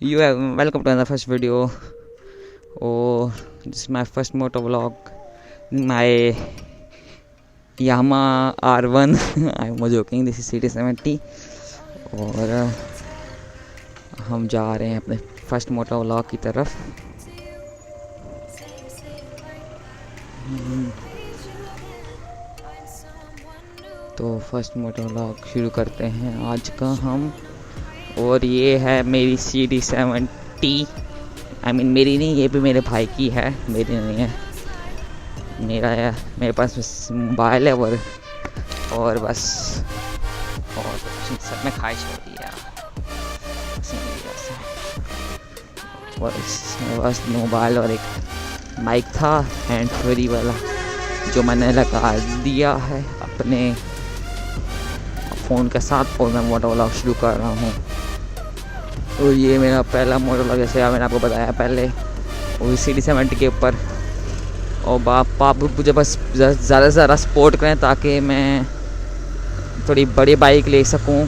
You have welcome to another first video. Oh, this is my first motor vlog. My Yamaha R1. I'm joking. This is CD70. और हम जा रहे हैं अपने first motor vlog की तरफ। तो फर्स्ट मोटर व्लॉग शुरू करते हैं आज का हम। और ये है मेरी CD70। आई मीन मेरी नहीं, ये भी मेरे भाई की है, मेरी नहीं है। मेरे पास बस मोबाइल है और बस और सब में ख्वाहिश होती है और इसमें बस मोबाइल और एक माइक था हैंड फ्री वाला जो मैंने लगा दिया है अपने फ़ोन के साथ और मैं मोटर व्लॉग शुरू कर रहा हूँ। और ये मेरा पहला मोटर व्लॉग, जैसे मैंने आपको बताया पहले, वो CD70 के ऊपर। और आप मुझे बस ज़्यादा से ज़्यादा सपोर्ट करें ताकि मैं थोड़ी बड़ी बाइक ले सकूं।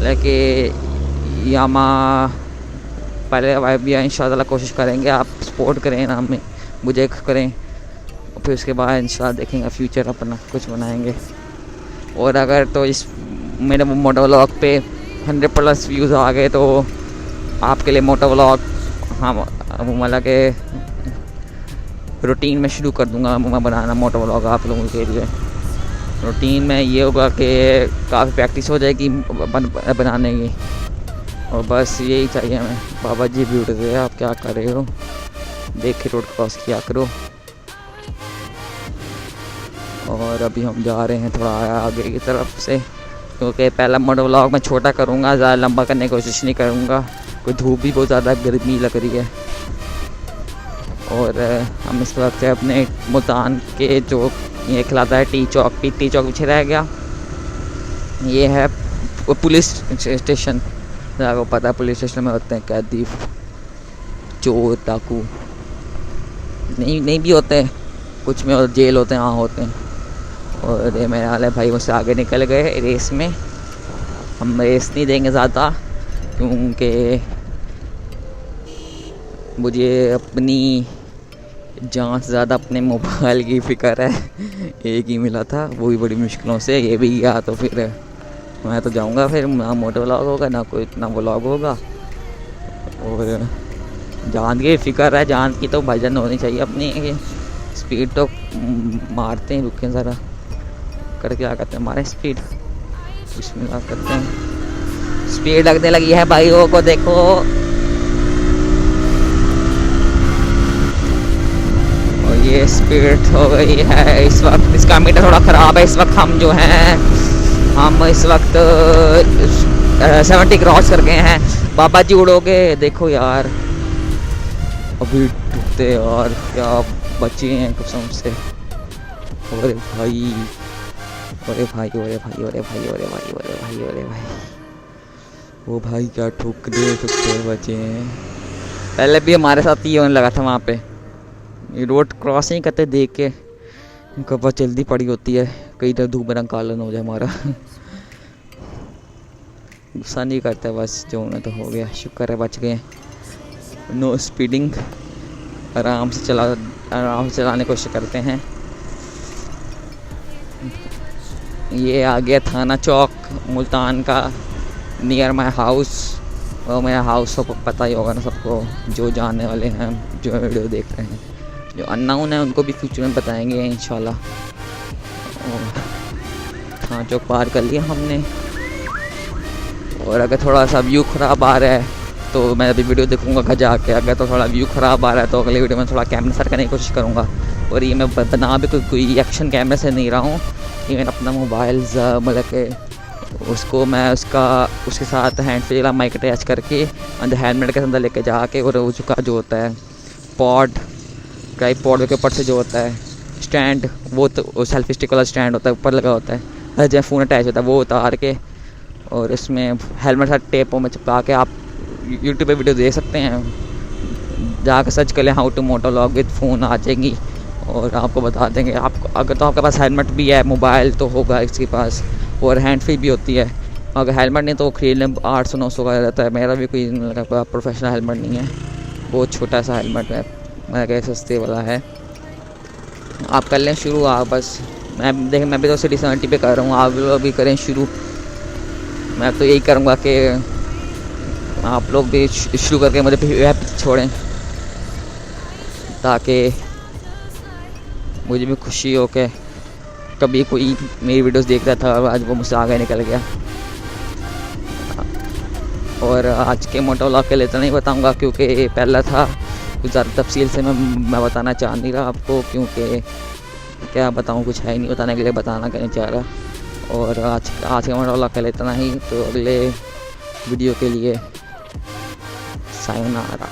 लेकिन यामाहा पहले भी इंशाल्लाह कोशिश करेंगे। आप सपोर्ट करें ना, मुझे करें, फिर उसके बाद इंशाल्लाह देखेंगे फ्यूचर अपना कुछ बनाएंगे। और अगर तो इस मेरे मोटर व्लॉग पे 100+ व्यूज़ आ गए तो आपके लिए मोटर व्लॉग मतलब के रूटीन में शुरू कर दूंगा मैं बनाना मोटर व्लॉग आप लोगों के लिए। रूटीन में ये होगा कि काफ़ी प्रैक्टिस हो जाएगी बनाने की। और बस यही चाहिए हमें। बाबा जी भी उठ गए, आप क्या कर रहे हो? देख के रोड क्रॉस किया करो। और अभी हम जा रहे हैं थोड़ा आगे की तरफ से, क्योंकि पहला मोटर व्लॉग मैं छोटा करूँगा, ज़्यादा लंबा करने की कोशिश नहीं करूँगा। कोई धूप भी बहुत ज़्यादा गर्मी लग रही है। और हम इस वक्त अपने मुल्तान के जो ये खिलाता है टी चौक पीछे रह गया। ये है पुलिस स्टेशन। आपको पता है पुलिस स्टेशन में होते हैं कैदी, चोर, डाकू। नहीं भी होते, कुछ में और जेल होते हैं, वहाँ होते हैं। और ये मेरे वाले भाई मुझसे आगे निकल गए रेस में। हम रेस नहीं देंगे ज़्यादा, क्योंकि मुझे अपनी जान से ज़्यादा अपने मोबाइल की फ़िक्र है। एक ही मिला था, वो भी बड़ी मुश्किलों से। ये भी गया तो फिर मैं तो जाऊंगा, फिर ना मोटर व्लॉग होगा ना कोई इतना व्लॉग होगा। और जान की फ़िक्र है, जान की तो भजन होनी चाहिए अपनी। स्पीड तो मारते हैं, रुकें ज़रा कर क्या करते हैं, मारें स्पीड, बिस्मिल्लाह करते हैं। स्पीड लगने लगी है भाइयों को, देखो। और ये स्पीड हो गई है इस वक्त। इसका मीटर थोड़ा ख़राब है इस वक्त। हम इस वक्त 70 क्रॉस कर गए हैं। बाबा जी उड़ोगे, देखो यार अभी डूबते यार, क्या बचे हैं कसम से। अरे भाई, अरे भाई, अरे भाई, अरे भाई, अरे भाई, अरे भाई, अरे भाई, वो भाई क्या ठुकरे बचे हैं। पहले भी हमारे साथ ही होने लगा था वहाँ पे। रोड क्रॉसिंग करते देख के उनका बहुत जल्दी पड़ी होती है, कई तरह धूप रंग कालन हो जाए हमारा। गुस्सा नहीं करता, बस जो होना तो हो गया। शुक्र है बच गए। नो स्पीडिंग, आराम से चलाने की कोशिश करते हैं। ये आ गया थाना चौक मुल्तान का, नियर माय हाउस। और मेरा हाउस तो पता ही होगा ना सबको, जो जानने वाले हैं, जो वीडियो देख रहे हैं। जो अननोन है उनको भी फ्यूचर में बताएंगे इंशाल्लाह। थाना चौक पार कर लिया हमने। और अगर थोड़ा सा व्यू ख़राब आ रहा है तो मैं अभी वीडियो देखूंगा घर जाके। अगर तो थोड़ा व्यू ख़राब आ रहा है तो अगले वीडियो में थोड़ा कैमरा सेट करने की कोशिश करूँगा। और ये मैं बना भी कोई एक्शन कैमरे से नहीं रहा हूँ। ये मैंने अपना मोबाइल मतलब के उसको मैं उसके साथ हैंड फ्री वाला माइक अटैच करके अंदर हेलमेट के अंदर लेके जाके, और उसका जो होता है ट्राइपॉड के ऊपर से जो होता है स्टैंड, वो तो सेल्फी स्टिक वाला स्टैंड होता है, ऊपर लगा होता है जब फ़ोन अटैच होता है, वो उतार के और इसमें हेलमेट साथ टेपों में चिपका के आप यूट्यूब पे वीडियो देख सकते हैं। जाकर सर्च कर लें how to motor vlog with phone, आ जाएंगी और आपको बता देंगे। आपको अगर तो आपके पास हेलमेट भी है, मोबाइल तो होगा इसके पास, और हैंड फ्री भी होती है। अगर हेलमेट नहीं तो खरीदने 800-900 का रहता है। मेरा भी कोई प्रोफेशनल हेलमेट नहीं है, बहुत छोटा सा हेलमेट है, मेरा क्या सस्ते वाला है। आप कर लें शुरू, आप बस मैं भी तो सिटी 70 पे कर रहा हूँ, आप लोग भी करें शुरू। मैं तो यही करूँगा कि आप लोग भी शुरू करके मुझे पीछे छोड़ें, ताकि मुझे भी खुशी हो कि कभी कोई मेरी वीडियोस देख रहा था और आज वो मुझसे आगे निकल गया। और आज के मोटो व्लॉग के लिए तो नहीं बताऊंगा, क्योंकि पहला था कुछ ज़्यादा तफसील से मैं बताना चाह नहीं रहा आपको, क्योंकि क्या बताऊं, कुछ है ही नहीं बताने के लिए, बताना कहना चाह रहा। और आज के मोटो व्लॉग के लिए इतना ही। तो अगले वीडियो के लिए सायोनारा।